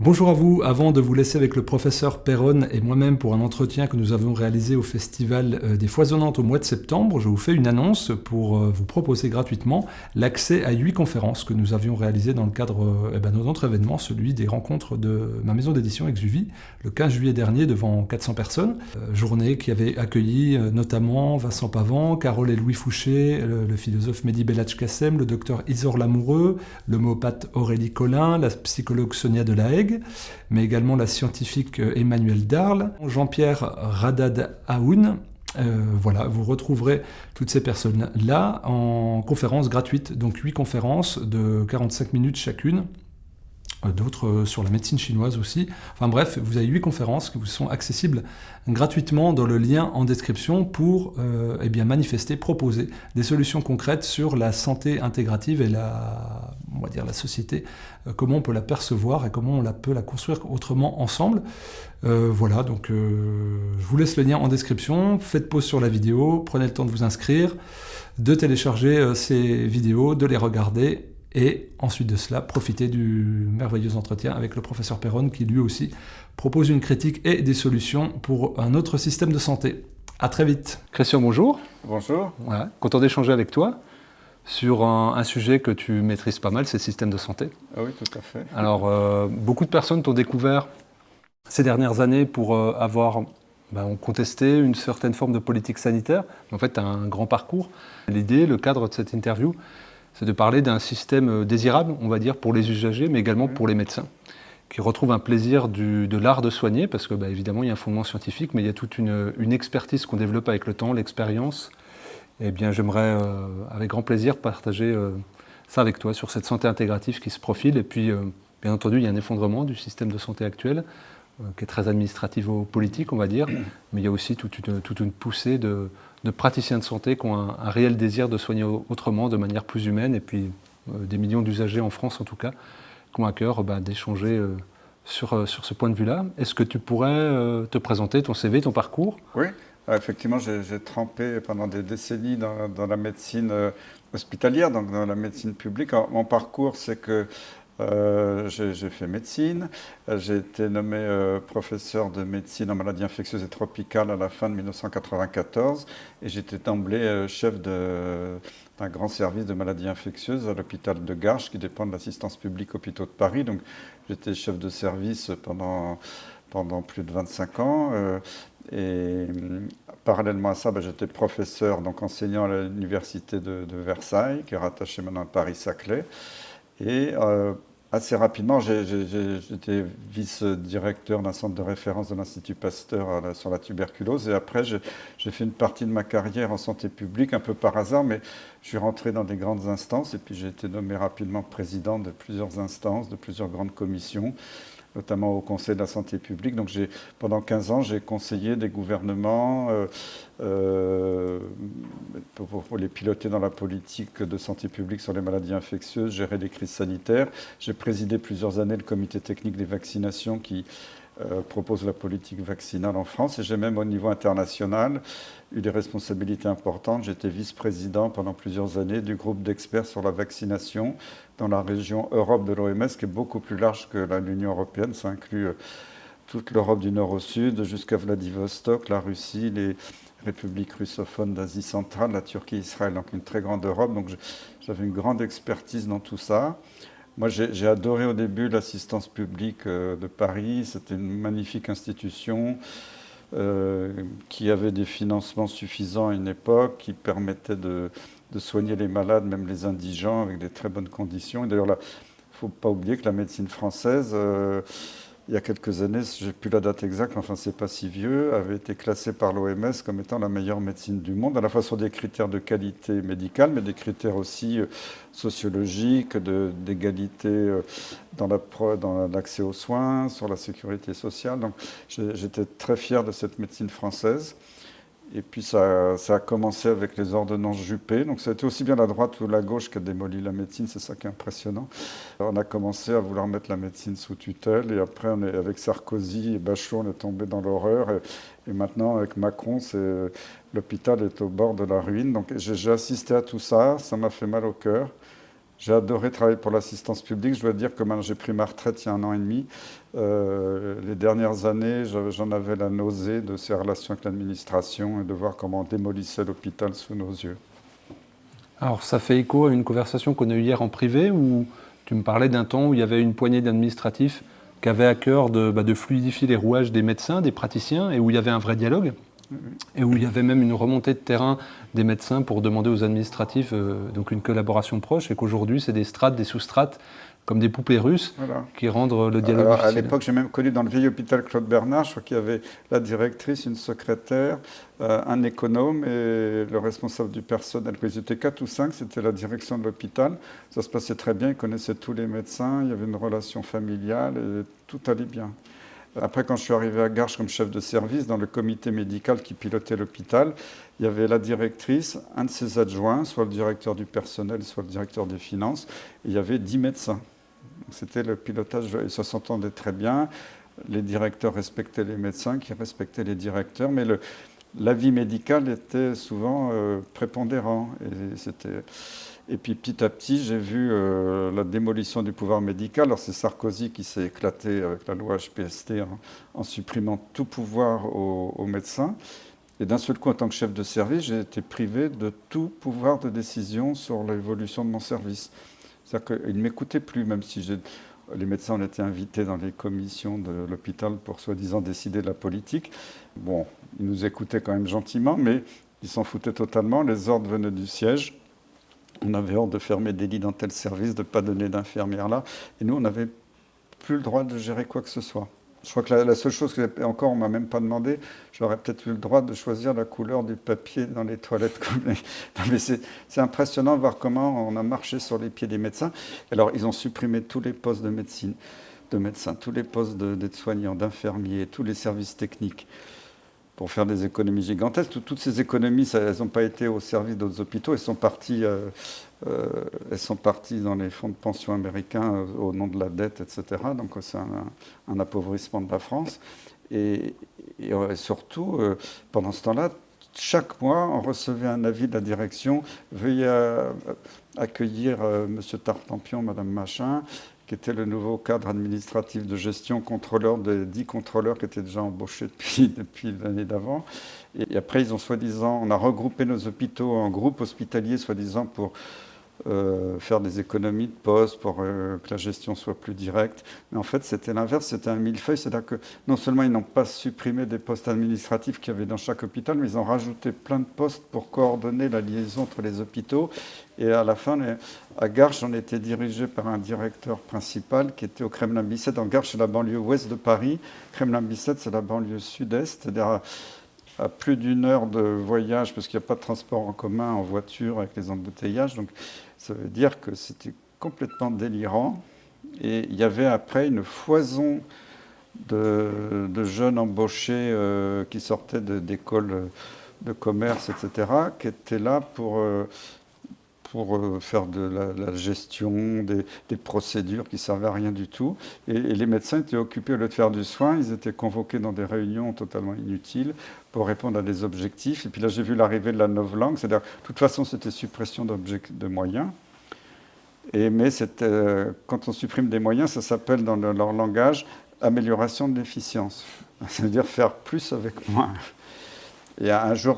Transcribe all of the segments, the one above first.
Bonjour à vous, avant de vous laisser avec le professeur Perron et moi-même pour un entretien que nous avons réalisé au Festival des Foisonnantes au mois de septembre, je vous fais une annonce pour vous proposer gratuitement l'accès à 8 conférences que nous avions réalisées dans le cadre de notre événement, celui des rencontres de ma maison d'édition Exuvie, le 15 juillet dernier devant 400 personnes. Journée qui avait accueilli notamment Vincent Pavant, Carole et Louis Fouché, le philosophe Mehdi Belhadj-Kassem, le docteur Isor Lamoureux, l'homéopathe Aurélie Collin, la psychologue Sonia Delahaye, mais également la scientifique Emmanuelle Darle, Jean-Pierre Radad Aoun. Voilà, vous retrouverez toutes ces personnes-là en conférences gratuites, donc 8 conférences de 45 minutes chacune, d'autres sur la médecine chinoise aussi. Enfin bref, vous avez 8 conférences qui vous sont accessibles gratuitement dans le lien en description pour manifester, proposer des solutions concrètes sur la santé intégrative et la société, comment on peut la percevoir et comment on peut la construire autrement ensemble. Voilà, donc je vous laisse le lien en description, faites pause sur la vidéo, prenez le temps de vous inscrire, de télécharger ces vidéos, de les regarder, et ensuite de cela, profitez du merveilleux entretien avec le professeur Perron qui lui aussi propose une critique et des solutions pour un autre système de santé. À très vite. Christian, bonjour. Bonjour. Voilà, content d'échanger avec toi sur un sujet que tu maîtrises pas mal, c'est le système de santé. Ah oui, tout à fait. Alors, beaucoup de personnes t'ont découvert ces dernières années pour avoir contesté une certaine forme de politique sanitaire. En fait, tu as un grand parcours. L'idée, le cadre de cette interview, c'est de parler d'un système désirable, on va dire, pour les usagers, mais également pour les médecins, qui retrouvent un plaisir de l'art de soigner, parce que évidemment, il y a un fondement scientifique, mais il y a toute une expertise qu'on développe avec le temps, l'expérience. Eh bien, j'aimerais, avec grand plaisir, partager ça avec toi sur cette santé intégrative qui se profile. Et puis, bien entendu, il y a un effondrement du système de santé actuel, qui est très administrativo-politique, on va dire, mais il y a aussi toute une poussée de praticiens de santé qui ont un réel désir de soigner autrement, de manière plus humaine, et puis des millions d'usagers en France en tout cas, qui ont à cœur d'échanger sur ce point de vue-là. Est-ce que tu pourrais te présenter ton CV, ton parcours ? Oui, effectivement, j'ai trempé pendant des décennies dans la médecine hospitalière, donc dans la médecine publique. Alors, mon parcours, c'est que j'ai fait médecine, j'ai été nommé professeur de médecine en maladies infectieuses et tropicales à la fin de 1994 et j'étais d'emblée chef d'un grand service de maladies infectieuses à l'hôpital de Garches qui dépend de l'assistance publique hôpitaux de Paris. Donc j'étais chef de service pendant plus de 25 ans et parallèlement à ça, j'étais professeur, donc enseignant à l'université de Versailles qui est rattachée maintenant à Paris-Saclay. Et assez rapidement, j'étais vice-directeur d'un centre de référence de l'Institut Pasteur sur la tuberculose. Et après, j'ai fait une partie de ma carrière en santé publique, un peu par hasard, mais je suis rentré dans des grandes instances. Et puis j'ai été nommé rapidement président de plusieurs instances, de plusieurs grandes commissions, notamment au Conseil de la santé publique. Donc pendant 15 ans, j'ai conseillé des gouvernements pour les piloter dans la politique de santé publique sur les maladies infectieuses, gérer les crises sanitaires. J'ai présidé plusieurs années le comité technique des vaccinations qui propose la politique vaccinale en France. Et j'ai même au niveau international eu des responsabilités importantes. J'étais vice-président pendant plusieurs années du groupe d'experts sur la vaccination dans la région Europe de l'OMS, qui est beaucoup plus large que l'Union européenne. Ça inclut toute l'Europe du nord au sud, jusqu'à Vladivostok, la Russie, les républiques russophones d'Asie centrale, la Turquie, Israël, donc une très grande Europe. Donc j'avais une grande expertise dans tout ça. Moi, j'ai adoré au début l'assistance publique de Paris. C'était une magnifique institution qui avait des financements suffisants à une époque, qui permettait de soigner les malades, même les indigents, avec des très bonnes conditions. Et d'ailleurs, il ne faut pas oublier que la médecine française, il y a quelques années, je n'ai plus la date exacte, enfin c'est pas si vieux, avait été classée par l'OMS comme étant la meilleure médecine du monde, à la fois sur des critères de qualité médicale, mais des critères aussi sociologiques, d'égalité dans l'accès aux soins, sur la sécurité sociale. Donc j'étais très fier de cette médecine française. Et puis ça a commencé avec les ordonnances Juppé. Donc ça a été aussi bien la droite ou la gauche qui a démoli la médecine, c'est ça qui est impressionnant. On a commencé à vouloir mettre la médecine sous tutelle et après avec Sarkozy et Bachelot, on est tombé dans l'horreur. Et maintenant avec Macron, l'hôpital est au bord de la ruine. Donc j'ai assisté à tout ça, ça m'a fait mal au cœur. J'ai adoré travailler pour l'assistance publique. Je dois dire que maintenant j'ai pris ma retraite il y a 1 an et demi. Les dernières années, j'en avais la nausée de ces relations avec l'administration et de voir comment on démolissait l'hôpital sous nos yeux. Alors ça fait écho à une conversation qu'on a eue hier en privé où tu me parlais d'un temps où il y avait une poignée d'administratifs qui avaient à cœur de fluidifier les rouages des médecins, des praticiens, et où il y avait un vrai dialogue. Et où il y avait même une remontée de terrain des médecins pour demander aux administratifs donc une collaboration proche, et qu'aujourd'hui c'est des strates, des sous-strates, comme des poupées russes, voilà, qui rendent le dialogue difficile. À l'époque, j'ai même connu dans le vieil hôpital Claude Bernard, je crois qu'il y avait la directrice, une secrétaire, un économe et le responsable du personnel. Ils étaient 4 ou 5, c'était la direction de l'hôpital. Ça se passait très bien, ils connaissaient tous les médecins, il y avait une relation familiale et tout allait bien. Après, quand je suis arrivé à Garches comme chef de service, dans le comité médical qui pilotait l'hôpital, il y avait la directrice, un de ses adjoints, soit le directeur du personnel, soit le directeur des finances, et il y avait 10 médecins. C'était le pilotage, et ça s'entendait très bien. Les directeurs respectaient les médecins, qui respectaient les directeurs, mais l'avis médical était souvent prépondérant. Et puis petit à petit, j'ai vu la démolition du pouvoir médical. Alors c'est Sarkozy qui s'est éclaté avec la loi HPST en supprimant tout pouvoir aux médecins. Et d'un seul coup, en tant que chef de service, j'ai été privé de tout pouvoir de décision sur l'évolution de mon service. C'est-à-dire qu'ils ne m'écoutaient plus, même si les médecins ont été invités dans les commissions de l'hôpital pour soi-disant décider de la politique. Bon, ils nous écoutaient quand même gentiment, mais ils s'en foutaient totalement. Les ordres venaient du siège. On avait ordre de fermer des lits dans tel service, de ne pas donner d'infirmières là. Et nous, on n'avait plus le droit de gérer quoi que ce soit. Je crois que la seule chose que, encore, on ne m'a même pas demandé, j'aurais peut-être eu le droit de choisir la couleur du papier dans les toilettes. Non, mais c'est impressionnant de voir comment on a marché sur les pieds des médecins. Alors, ils ont supprimé tous les postes de médecine, de médecins, tous les postes d'aides-soignants, d'infirmiers, tous les services techniques, pour faire des économies gigantesques. Toutes ces économies, elles n'ont pas été au service d'autres hôpitaux, elles sont parties dans les fonds de pension américains au nom de la dette, etc. Donc c'est un appauvrissement de la France. Et surtout, pendant ce temps-là, chaque mois, on recevait un avis de la direction, veuillez accueillir M. Tartampion, Mme Machin, qui était le nouveau cadre administratif de gestion, contrôleur des 10 contrôleurs qui étaient déjà embauchés depuis l'année d'avant. Et après, ils ont soi-disant, on a regroupé nos hôpitaux en groupes hospitaliers, soi-disant pour faire des économies de postes, pour que la gestion soit plus directe. Mais en fait, c'était l'inverse, c'était un millefeuille. C'est-à-dire que non seulement ils n'ont pas supprimé des postes administratifs qu'il y avait dans chaque hôpital, mais ils ont rajouté plein de postes pour coordonner la liaison entre les hôpitaux. Et à la fin, à Garches, on était dirigé par un directeur principal qui était au Kremlin-Bicêtre. En Garches, c'est la banlieue ouest de Paris. Kremlin-Bicêtre, c'est la banlieue sud-est, c'est-à-dire à plus d'1 heure de voyage, parce qu'il n'y a pas de transport en commun, en voiture, avec les embouteillages. Donc, ça veut dire que c'était complètement délirant. Et il y avait après une foison de jeunes embauchés qui sortaient d'écoles de commerce, etc., qui étaient là pour faire de la gestion, des procédures qui ne servaient à rien du tout. Et les médecins étaient occupés, au lieu de faire du soin, ils étaient convoqués dans des réunions totalement inutiles pour répondre à des objectifs. Et puis là, j'ai vu l'arrivée de la novlangue, c'est-à-dire, de toute façon, c'était suppression de moyens. Mais quand on supprime des moyens, ça s'appelle dans leur langage amélioration de l'efficience. Ça veut dire faire plus avec moins. Et un jour,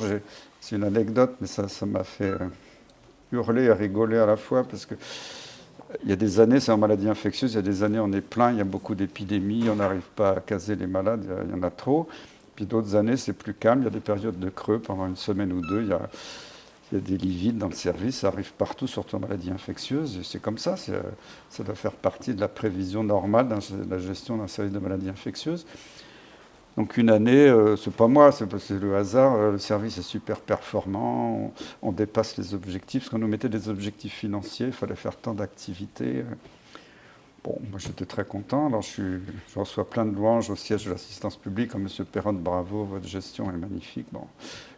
c'est une anecdote, mais ça m'a fait hurler et rigoler à la fois, parce que il y a des années, c'est en maladie infectieuse, il y a des années on est plein, il y a beaucoup d'épidémies, on n'arrive pas à caser les malades, il y en a trop. Puis d'autres années, c'est plus calme, il y a des périodes de creux, pendant 1 semaine ou 2, il y a des lits vides dans le service, ça arrive partout, surtout en maladie infectieuse, et c'est comme ça, ça doit faire partie de la prévision normale de la gestion d'un service de maladie infectieuse. Donc une année, c'est pas moi, c'est le hasard, le service est super performant, on dépasse les objectifs, parce qu'on nous mettait des objectifs financiers, il fallait faire tant d'activités. Bon, moi j'étais très content, alors je reçois plein de louanges au siège de l'assistance publique, comme M. Perron, bravo, votre gestion est magnifique. Bon,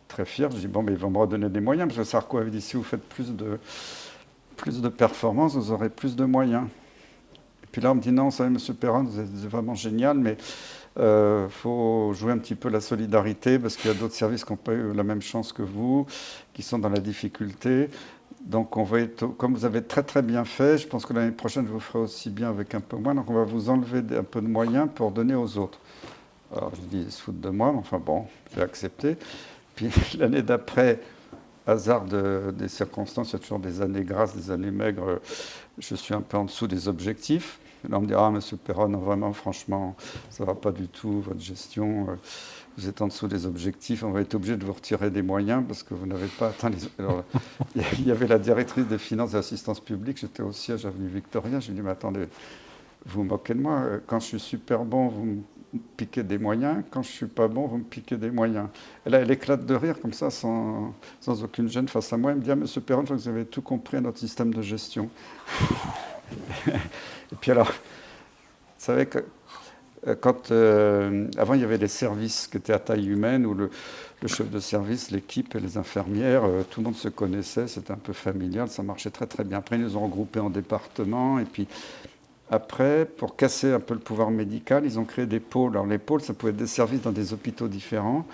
très fier, je dis bon, mais ils vont me redonner des moyens, parce que Sarko avait dit si vous faites plus de performances, vous aurez plus de moyens. Et puis là on me dit non, vous savez M. Perron, vous êtes vraiment génial, mais faut jouer un petit peu la solidarité, parce qu'il y a d'autres services qui n'ont pas eu la même chance que vous, qui sont dans la difficulté. Donc, comme vous avez très très bien fait, je pense que l'année prochaine, vous ferez aussi bien avec un peu moins. Donc, on va vous enlever un peu de moyens pour donner aux autres. Alors, je dis, ils se foutent de moi, mais enfin bon, j'ai accepté. Puis l'année d'après, hasard des circonstances, il y a toujours des années grasses, des années maigres. Je suis un peu en dessous des objectifs. Et là, on me dit, ah, monsieur Perron, vraiment, franchement, ça ne va pas du tout, votre gestion. Vous êtes en dessous des objectifs, on va être obligé de vous retirer des moyens parce que vous n'avez pas atteint les... Alors, il y avait la directrice des finances et l'assistance publique, j'étais au siège avenue Victoria, je lui ai dit, mais attendez, vous vous moquez de moi, quand je suis super bon, vous me piquez des moyens, quand je ne suis pas bon, vous me piquez des moyens. Et là, elle éclate de rire comme ça, sans aucune gêne face à moi, elle me dit, ah, monsieur Perron, je crois que vous avez tout compris à notre système de gestion. Et puis alors, vous savez que avant, il y avait des services qui étaient à taille humaine, où le chef de service, l'équipe et les infirmières, tout le monde se connaissait, c'était un peu familial, ça marchait très très bien. Après, ils nous ont regroupés en départements, et puis après, pour casser un peu le pouvoir médical, ils ont créé des pôles. Alors les pôles, ça pouvait être des services dans des hôpitaux différents,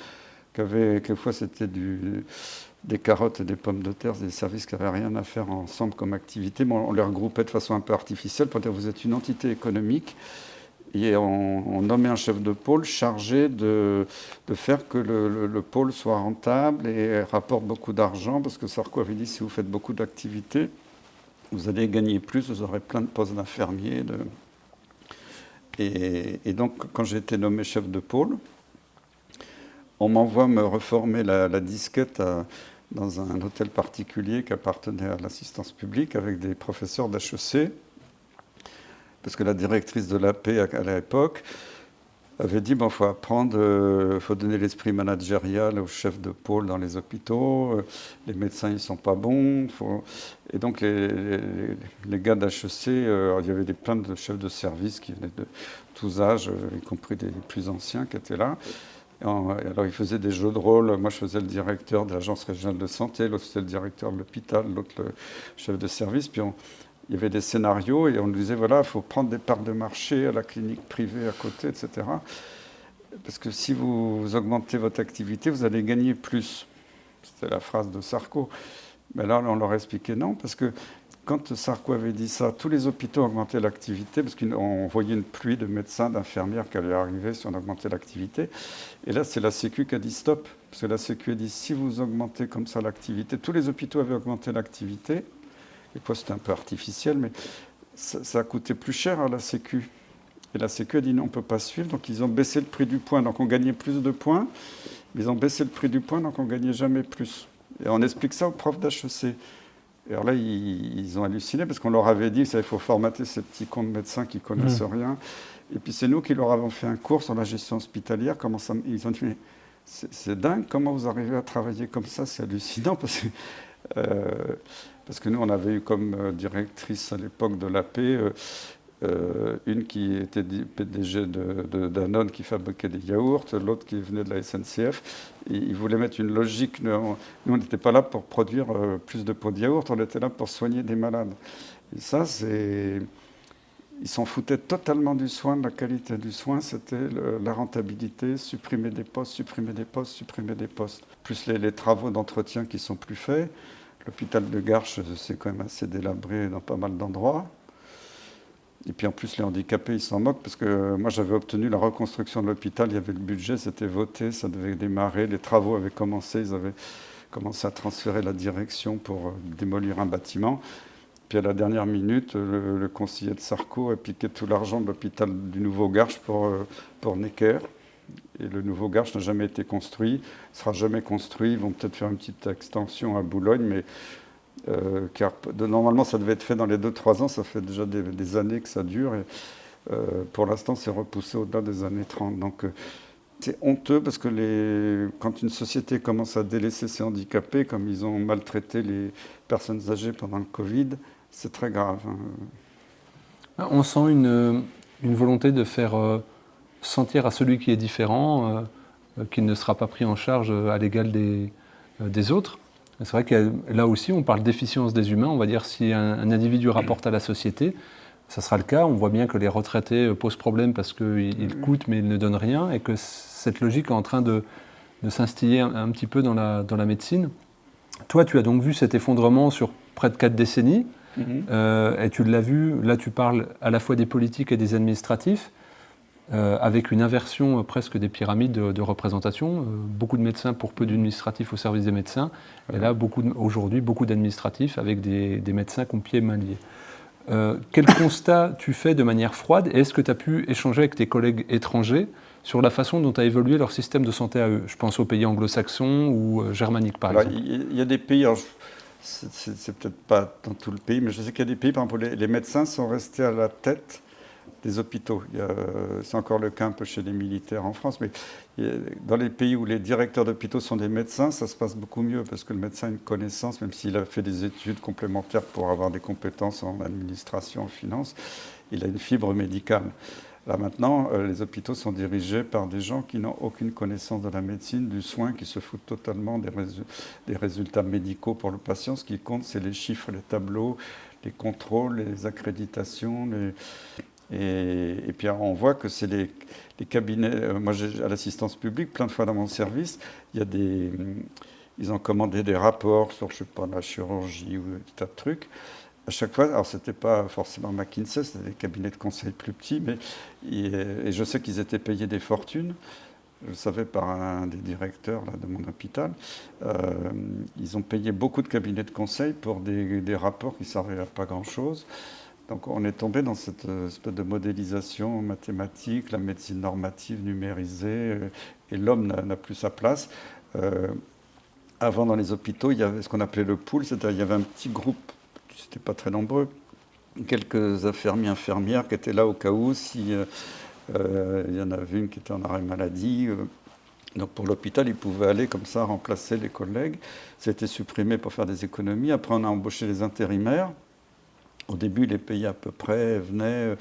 quelquefois c'était des carottes et des pommes de terre, des services qui n'avaient rien à faire ensemble comme activité, mais on les regroupait de façon un peu artificielle pour dire vous êtes une entité économique. Et on nommait un chef de pôle chargé de faire que le pôle soit rentable et rapporte beaucoup d'argent, parce que Sarko avait dit, si vous faites beaucoup d'activités, vous allez gagner plus, vous aurez plein de postes d'infirmiers. Et donc, quand j'ai été nommé chef de pôle, on m'envoie me reformer la disquette dans un hôtel particulier qui appartenait à l'assistance publique avec des professeurs d'HEC. Parce que la directrice de l'AP à l'époque avait dit, bon, faut apprendre, faut donner l'esprit managérial aux chefs de pôle dans les hôpitaux, les médecins ils sont pas bons. Et donc les gars d'HEC, il y avait plein de chefs de service qui venaient de tous âges, y compris des plus anciens qui étaient là. Alors ils faisaient des jeux de rôle, moi je faisais le directeur de l'agence régionale de santé, l'autre c'était le directeur de l'hôpital, l'autre le chef de service, puis il y avait des scénarios et on nous disait, voilà, il faut prendre des parts de marché à la clinique privée à côté, etc. Parce que si vous augmentez votre activité, vous allez gagner plus. C'était la phrase de Sarko. Mais là, on leur expliquait non, parce que quand Sarko avait dit ça, tous les hôpitaux augmentaient l'activité, parce qu'on voyait une pluie de médecins, d'infirmières qui allaient arriver si on augmentait l'activité. Et là, c'est la Sécu qui a dit stop. Parce que la Sécu a dit, si vous augmentez comme ça l'activité, tous les hôpitaux avaient augmenté l'activité. Et quoi, c'était un peu artificiel, mais ça a coûté plus cher à la Sécu. Et la Sécu a dit non, on ne peut pas suivre, donc ils ont baissé le prix du point, donc on gagnait plus de points. Mais ils ont baissé le prix du point, donc on ne gagnait jamais plus. Et on explique ça aux profs d'HEC. Et alors là, ils ont halluciné, parce qu'on leur avait dit, il faut formater ces petits cons de médecins qui ne connaissent rien. Et puis c'est nous qui leur avons fait un cours sur la gestion hospitalière. Ils ont dit, mais c'est dingue, comment vous arrivez à travailler comme ça, c'est hallucinant, parce que nous, on avait eu comme directrice à l'époque de l'AP une qui était PDG de Danone qui fabriquait des yaourts, l'autre qui venait de la SNCF. Et ils voulaient mettre une logique. Nous, on n'était pas là pour produire plus de pots de yaourt, on était là pour soigner des malades. Et ça, ils s'en foutaient totalement du soin, de la qualité du soin. C'était la rentabilité, supprimer des postes, supprimer des postes, supprimer des postes. Plus les travaux d'entretien qui sont plus faits. L'hôpital de Garches, c'est quand même assez délabré dans pas mal d'endroits. Et puis en plus, les handicapés, ils s'en moquent parce que moi, j'avais obtenu la reconstruction de l'hôpital. Il y avait le budget, c'était voté, ça devait démarrer. Les travaux avaient commencé, ils avaient commencé à transférer la direction pour démolir un bâtiment. Puis à la dernière minute, le conseiller de Sarko a piqué tout l'argent de l'hôpital du Nouveau-Garches pour Necker. Et le Nouveau-Garches n'a jamais été construit, ne sera jamais construit. Ils vont peut-être faire une petite extension à Boulogne, mais car normalement ça devait être fait dans les 2-3 ans, ça fait déjà des années que ça dure. Et pour l'instant, c'est repoussé au-delà des années 30. Donc c'est honteux parce que quand une société commence à délaisser ses handicapés, comme ils ont maltraité les personnes âgées pendant le Covid, c'est très grave. On sent une volonté de faire sentir à celui qui est différent qu'il ne sera pas pris en charge à l'égal des autres. C'est vrai que là aussi, on parle d'efficience des humains. On va dire si un individu rapporte à la société, ça sera le cas. On voit bien que les retraités posent problème parce qu'ils coûtent mais ils ne donnent rien et que cette logique est en train de s'instiller un petit peu dans la médecine. Toi, tu as donc vu cet effondrement sur près de 4 décennies. Et tu l'as vu, là tu parles à la fois des politiques et des administratifs, avec une inversion presque des pyramides de représentation. Beaucoup de médecins pour peu d'administratifs au service des médecins. Et là, aujourd'hui, beaucoup d'administratifs avec des médecins qui ont pieds et mains liés. Quel constat tu fais de manière froide et est-ce que tu as pu échanger avec tes collègues étrangers sur la façon dont a évolué leur système de santé à eux? Je pense aux pays anglo-saxons ou germaniques, par exemple. Il y a des pays, c'est peut-être pas dans tout le pays, mais je sais qu'il y a des pays, par exemple, les médecins sont restés à la tête des hôpitaux. C'est encore le cas un peu chez les militaires en France, mais dans les pays où les directeurs d'hôpitaux sont des médecins, ça se passe beaucoup mieux parce que le médecin a une connaissance, même s'il a fait des études complémentaires pour avoir des compétences en administration, en finance, il a une fibre médicale. Là maintenant, les hôpitaux sont dirigés par des gens qui n'ont aucune connaissance de la médecine, du soin, qui se foutent totalement des résultats médicaux pour le patient. Ce qui compte, c'est les chiffres, les tableaux, les contrôles, les accréditations, et puis on voit que c'est les cabinets. Moi, j'ai à l'assistance publique, plein de fois dans mon service, ils ont commandé des rapports sur, je sais pas, la chirurgie ou des tas de trucs. À chaque fois, alors c'était pas forcément McKinsey, c'était des cabinets de conseil plus petits, mais et je sais qu'ils étaient payés des fortunes. Je le savais par un des directeurs là, de mon hôpital. Ils ont payé beaucoup de cabinets de conseil pour des rapports qui ne servaient à pas grand-chose. Donc on est tombé dans cette espèce de modélisation mathématique, la médecine normative numérisée, et l'homme n'a plus sa place. Avant, dans les hôpitaux, il y avait ce qu'on appelait le pool, c'est-à-dire il y avait un petit groupe, c'était pas très nombreux, quelques infirmières qui étaient là au cas où, si il y en avait une qui était en arrêt maladie. Donc pour l'hôpital, ils pouvaient aller comme ça remplacer les collègues. Ça a été supprimé pour faire des économies. Après, on a embauché les intérimaires. Au début, les pays à peu près venaient.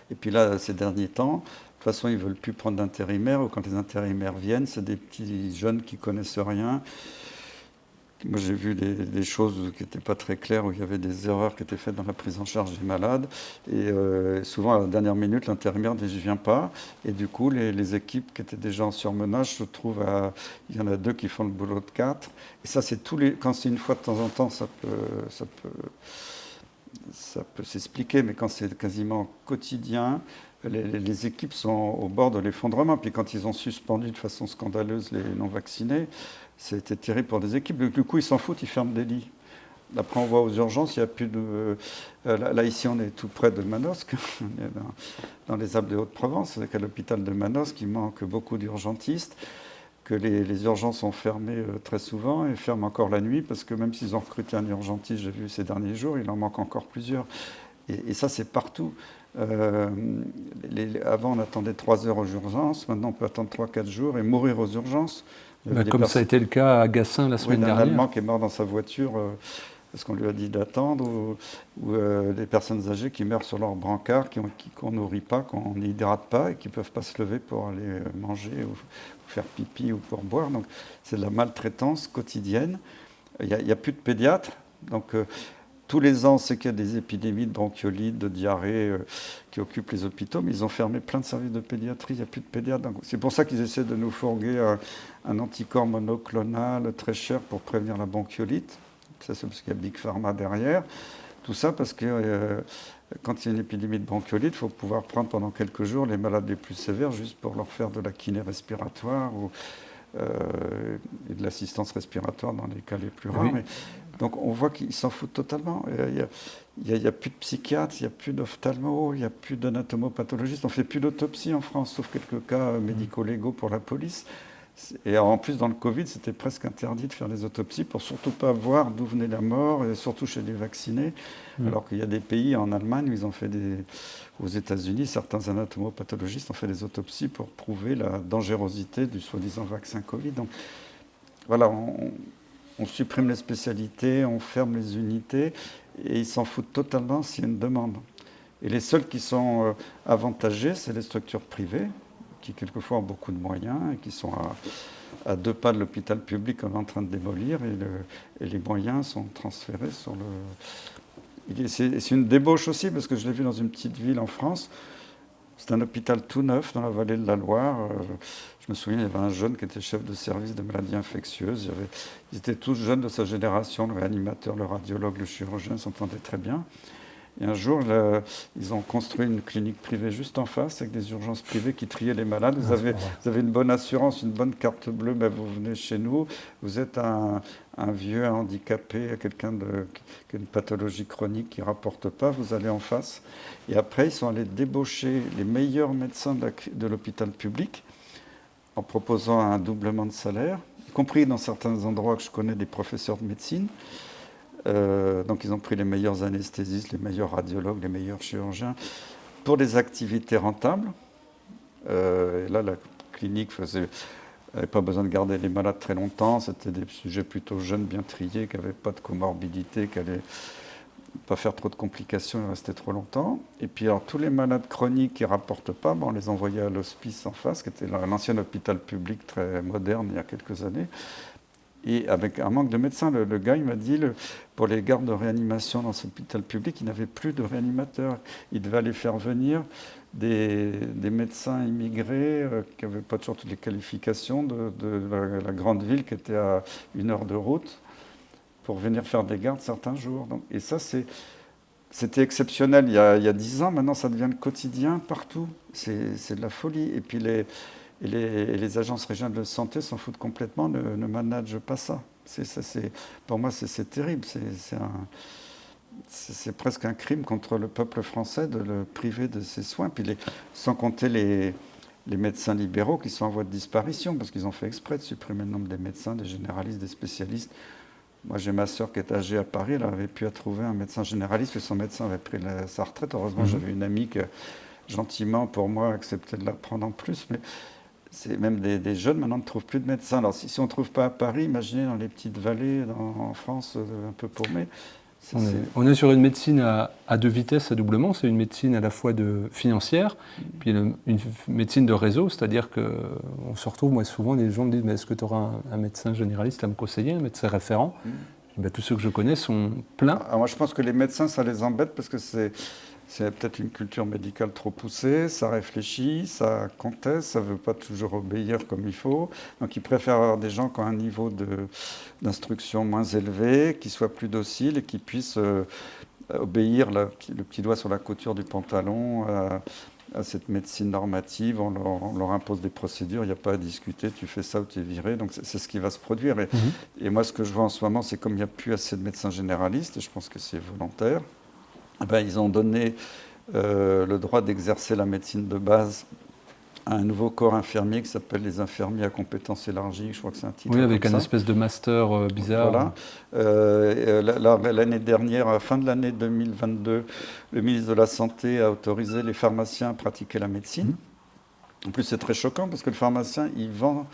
Et puis là, ces derniers temps, de toute façon, ils ne veulent plus prendre d'intérimaires. Ou quand les intérimaires viennent, c'est des petits jeunes qui ne connaissent rien. Moi, j'ai vu des choses qui n'étaient pas très claires, où il y avait des erreurs qui étaient faites dans la prise en charge des malades. Et souvent, à la dernière minute, l'intérimaire dit « je ne viens pas ». Et du coup, les équipes qui étaient déjà en surmenage se trouvent à... Il y en a 2 qui font le boulot de 4. Et ça, c'est quand c'est une fois de temps en temps, ça peut s'expliquer. Mais quand c'est quasiment quotidien, les équipes sont au bord de l'effondrement. Puis quand ils ont suspendu de façon scandaleuse les non-vaccinés, c'était terrible pour des équipes. Du coup, ils s'en foutent, ils ferment des lits. Après, on voit aux urgences, il n'y a plus de... Là, ici, on est tout près de Manosque, on est dans les Alpes de Haute-Provence, avec à l'hôpital de Manosque, il manque beaucoup d'urgentistes, que les urgences sont fermées très souvent et ferment encore la nuit, parce que même s'ils ont recruté un urgentiste, j'ai vu ces derniers jours, il en manque encore plusieurs. Et ça, c'est partout. Avant, on attendait 3 heures aux urgences, maintenant, on peut attendre 3-4 jours et mourir aux urgences. Comme ça a été le cas à Gassin la semaine dernière. Un Allemand qui est mort dans sa voiture parce qu'on lui a dit d'attendre, ou des personnes âgées qui meurent sur leur brancard, qu'on nourrit pas, qu'on n'hydrate pas et qui ne peuvent pas se lever pour aller manger ou faire pipi ou pour boire. Donc c'est de la maltraitance quotidienne. Il n'y a plus de pédiatres. Donc tous les ans, c'est qu'il y a des épidémies de bronchiolite, de diarrhée qui occupent les hôpitaux, mais ils ont fermé plein de services de pédiatrie, il n'y a plus de pédiatres. C'est pour ça qu'ils essaient de nous fourguer un anticorps monoclonal très cher pour prévenir la bronchiolite. Ça, c'est parce qu'il y a Big Pharma derrière. Tout ça parce que quand il y a une épidémie de bronchiolite, il faut pouvoir prendre pendant quelques jours les malades les plus sévères juste pour leur faire de la kiné respiratoire et de l'assistance respiratoire dans les cas les plus rares. Oui. Donc on voit qu'ils s'en foutent totalement. Il n'y a plus de psychiatres, il n'y a plus d'ophtalmo, il n'y a plus d'anatomopathologistes. On ne fait plus d'autopsie en France, sauf quelques cas médico-légaux pour la police. Et en plus, dans le Covid, c'était presque interdit de faire des autopsies pour surtout pas voir d'où venait la mort, et surtout chez les vaccinés. Alors qu'il y a des pays, en Allemagne, où ils ont fait aux États-Unis, certains anatomopathologistes ont fait des autopsies pour prouver la dangerosité du soi-disant vaccin Covid. Donc voilà, on supprime les spécialités, on ferme les unités, et ils s'en foutent totalement s'il y a une demande. Et les seuls qui sont avantagés, c'est les structures privées, qui quelquefois ont beaucoup de moyens et qui sont à 2 pas de l'hôpital public qu'on est en train de démolir, et les moyens sont transférés sur le... C'est une débauche aussi, parce que je l'ai vu dans une petite ville en France, C'est un hôpital tout neuf dans la vallée de la Loire. Je me souviens, il y avait un jeune qui était chef de service de maladies infectieuses. Ils étaient tous jeunes de sa génération, le réanimateur, le radiologue, le chirurgien s'entendaient très bien. Et un jour, ils ont construit une clinique privée juste en face, avec des urgences privées qui triaient les malades. Vous avez une bonne assurance, une bonne carte bleue, ben vous venez chez nous. Vous êtes un vieux, un handicapé, quelqu'un qui a une pathologie chronique qui ne rapporte pas, vous allez en face. Et après, ils sont allés débaucher les meilleurs médecins de l'hôpital public en proposant un doublement de salaire, y compris dans certains endroits que je connais des professeurs de médecine. Donc ils ont pris les meilleurs anesthésistes, les meilleurs radiologues, les meilleurs chirurgiens pour des activités rentables. Et là, la clinique n'avait pas besoin de garder les malades très longtemps. C'était des sujets plutôt jeunes, bien triés, qui n'avaient pas de comorbidité, qui n'allaient pas faire trop de complications et rester trop longtemps. Et puis alors, tous les malades chroniques qui ne rapportent pas, on les envoyait à l'hospice en face, qui était l'ancien hôpital public très moderne il y a quelques années. Et avec un manque de médecins, le gars, il m'a dit, pour les gardes de réanimation dans cet hôpital public, il n'avait plus de réanimateurs. Il devait aller faire venir des médecins immigrés qui n'avaient pas toujours toutes les qualifications de la grande ville qui était à 1 heure de route pour venir faire des gardes certains jours. Donc, et ça, c'était exceptionnel il y a 10 ans. Maintenant, ça devient le quotidien partout. C'est de la folie. Et puis les agences régionales de santé s'en foutent complètement, ne managent pas ça. Pour moi, c'est terrible. C'est presque un crime contre le peuple français de le priver de ses soins. Puis sans compter les médecins libéraux qui sont en voie de disparition, parce qu'ils ont fait exprès de supprimer le nombre des médecins, des généralistes, des spécialistes. Moi, j'ai ma sœur qui est âgée à Paris, elle avait pu trouver un médecin généraliste, et son médecin avait pris sa retraite. Heureusement, j'avais une amie qui, gentiment, pour moi, acceptait de la prendre en plus. Mais c'est même des jeunes maintenant ne trouvent plus de médecins. Alors si on ne trouve pas à Paris, imaginez dans les petites vallées en France un peu paumées. On est sur une médecine à deux vitesses, à doublement. C'est une médecine à la fois financière, puis une médecine de réseau, c'est-à-dire qu'on se retrouve, moi souvent les gens me disent, mais est-ce que tu auras un médecin généraliste à me conseiller, un médecin référent? Tous ceux que je connais sont pleins. Alors moi je pense que les médecins, ça les embête parce que c'est peut-être une culture médicale trop poussée, ça réfléchit, ça conteste, ça ne veut pas toujours obéir comme il faut. Donc ils préfèrent avoir des gens qui ont un niveau d'instruction moins élevé, qui soient plus dociles et qui puissent obéir le petit doigt sur la couture du pantalon à cette médecine normative. On leur impose des procédures, il n'y a pas à discuter, tu fais ça ou tu es viré. Donc c'est ce qui va se produire. Et moi ce que je vois en ce moment, c'est comme il n'y a plus assez de médecins généralistes, et je pense que c'est volontaire, ils ont donné le droit d'exercer la médecine de base à un nouveau corps infirmier qui s'appelle les infirmiers à compétences élargies. Je crois que c'est un titre. Oui, avec un espèce de master bizarre. Voilà. L'année dernière, à la fin de l'année 2022, le ministre de la Santé a autorisé les pharmaciens à pratiquer la médecine. En plus, c'est très choquant parce que le pharmacien, il vend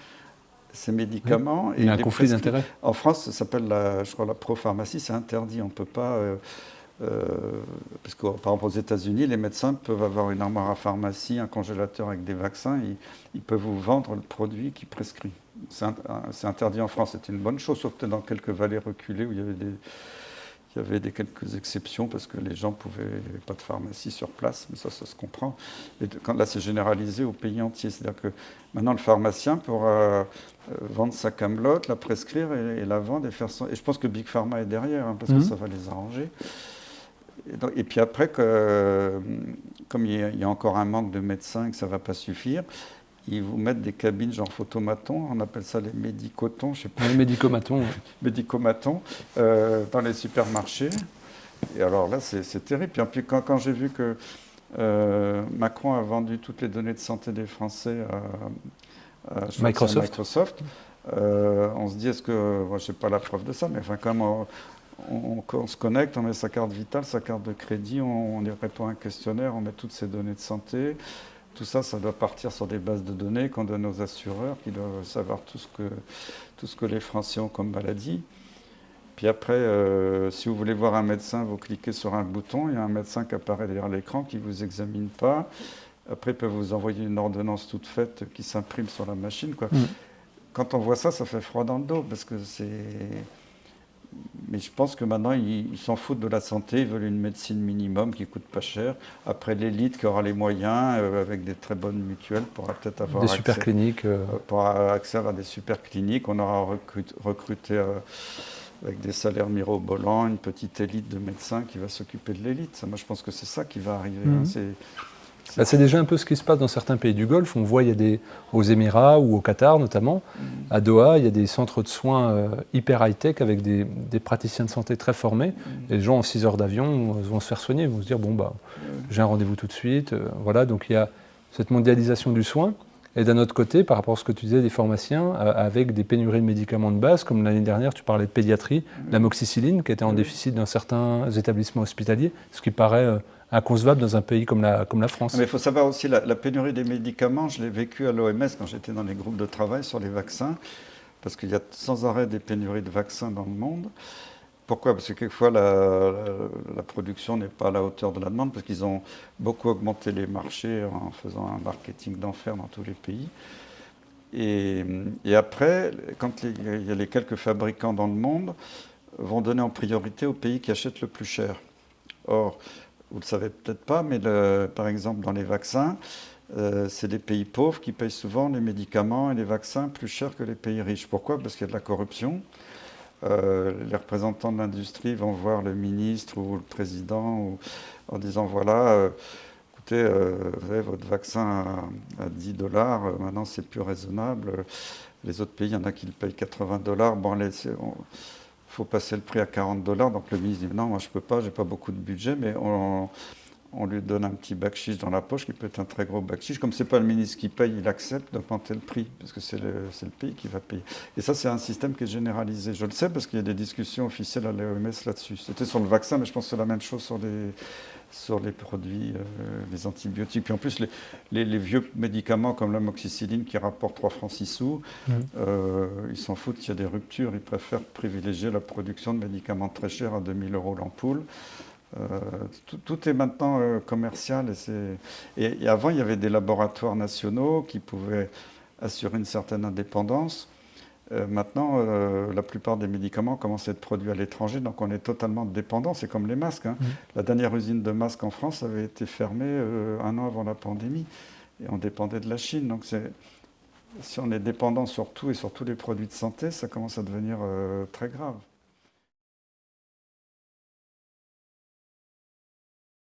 ces médicaments. Il y a un conflit d'intérêts. En France, ça s'appelle, je crois, la propharmacie. C'est interdit. On ne peut pas... parce que par exemple aux États-Unis, les médecins peuvent avoir une armoire à pharmacie, un congélateur avec des vaccins, ils peuvent vous vendre le produit qu'ils prescrivent. C'est interdit en France, c'est une bonne chose, sauf peut-être dans quelques vallées reculées où il y avait quelques exceptions parce que les gens il n'y avait pas de pharmacie sur place, mais ça se comprend. Et là, c'est généralisé au pays entier, c'est-à-dire que maintenant le pharmacien pourra vendre sa camelote, la prescrire et la vendre et faire son... Et je pense que Big Pharma est derrière, parce que ça va les arranger. Et puis après, comme il y a encore un manque de médecins et que ça ne va pas suffire, ils vous mettent des cabines genre photomatons, on appelle ça les médicotons, je sais pas. Les médicomatons. Médicomatons, dans les supermarchés. Et alors là, c'est terrible. Puis quand j'ai vu que Macron a vendu toutes les données de santé des Français à Microsoft, on se dit, est-ce que, moi, je ne sais pas la preuve de ça, mais enfin, quand même, on se connecte, on met sa carte vitale, sa carte de crédit, on y répond à un questionnaire, on met toutes ses données de santé. Tout ça, ça doit partir sur des bases de données qu'on donne aux assureurs qui doivent savoir tout ce que les Français ont comme maladie. Puis après, si vous voulez voir un médecin, vous cliquez sur un bouton, il y a un médecin qui apparaît derrière l'écran qui ne vous examine pas. Après, il peut vous envoyer une ordonnance toute faite qui s'imprime sur la machine, quoi. Quand on voit ça, ça fait froid dans le dos parce que Mais je pense que maintenant, ils s'en foutent de la santé, ils veulent une médecine minimum qui coûte pas cher. Après, l'élite qui aura les moyens, avec des très bonnes mutuelles, pourra peut-être avoir Des super cliniques. pourra accès à des super cliniques. On aura recruté avec des salaires mirobolants, une petite élite de médecins qui va s'occuper de l'élite. Moi, je pense que c'est ça qui va arriver. C'est déjà un peu ce qui se passe dans certains pays du Golfe. On voit, aux Émirats ou au Qatar notamment, à Doha, il y a des centres de soins hyper high-tech avec des praticiens de santé très formés. Et les gens en 6 heures d'avion vont se faire soigner, ils vont se dire, j'ai un rendez-vous tout de suite. Voilà, donc il y a cette mondialisation du soin. Et d'un autre côté, par rapport à ce que tu disais des pharmaciens, avec des pénuries de médicaments de base, comme l'année dernière, tu parlais de pédiatrie, l'amoxicilline qui était en déficit dans certains établissements hospitaliers, ce qui paraît inconcevable dans un pays comme la France. Mais il faut savoir aussi la pénurie des médicaments, je l'ai vécu à l'OMS quand j'étais dans les groupes de travail sur les vaccins, parce qu'il y a sans arrêt des pénuries de vaccins dans le monde. Pourquoi? Parce que quelquefois la production n'est pas à la hauteur de la demande, parce qu'ils ont beaucoup augmenté les marchés en faisant un marketing d'enfer dans tous les pays. Et après, quand il y a les quelques fabricants dans le monde, vont donner en priorité aux pays qui achètent le plus cher. Or, vous ne le savez peut-être pas, mais par exemple dans les vaccins, c'est les pays pauvres qui payent souvent les médicaments et les vaccins plus chers que les pays riches. Pourquoi? Parce qu'il y a de la corruption. Les représentants de l'industrie vont voir le ministre ou le président en disant voilà, écoutez, vous avez votre vaccin à 10 dollars, maintenant c'est plus raisonnable. Les autres pays, il y en a qui le payent 80 dollars. Bon, il faut passer le prix à 40 dollars. Donc le ministre dit non, moi je ne peux pas, j'ai pas beaucoup de budget, mais on lui donne un petit bakshish dans la poche qui peut être un très gros bakshish. Comme ce n'est pas le ministre qui paye, il accepte d'augmenter le prix, parce que c'est le pays qui va payer. Et ça, c'est un système qui est généralisé. Je le sais parce qu'il y a des discussions officielles à l'OMS là-dessus. C'était sur le vaccin, mais je pense que c'est la même chose sur les produits, les antibiotiques. Puis en plus, les vieux médicaments comme l'amoxicilline qui rapportent 3 francs 6 sous, ils s'en foutent qu'il y a des ruptures. Ils préfèrent privilégier la production de médicaments très chers à 2000 € l'ampoule. Tout est maintenant commercial. Et avant, il y avait des laboratoires nationaux qui pouvaient assurer une certaine indépendance. Maintenant, la plupart des médicaments commencent à être produits à l'étranger, donc on est totalement dépendant. C'est comme les masques. La dernière usine de masques en France avait été fermée 1 an avant la pandémie, et on dépendait de la Chine. Donc si on est dépendant sur tout et sur tous les produits de santé, ça commence à devenir très grave.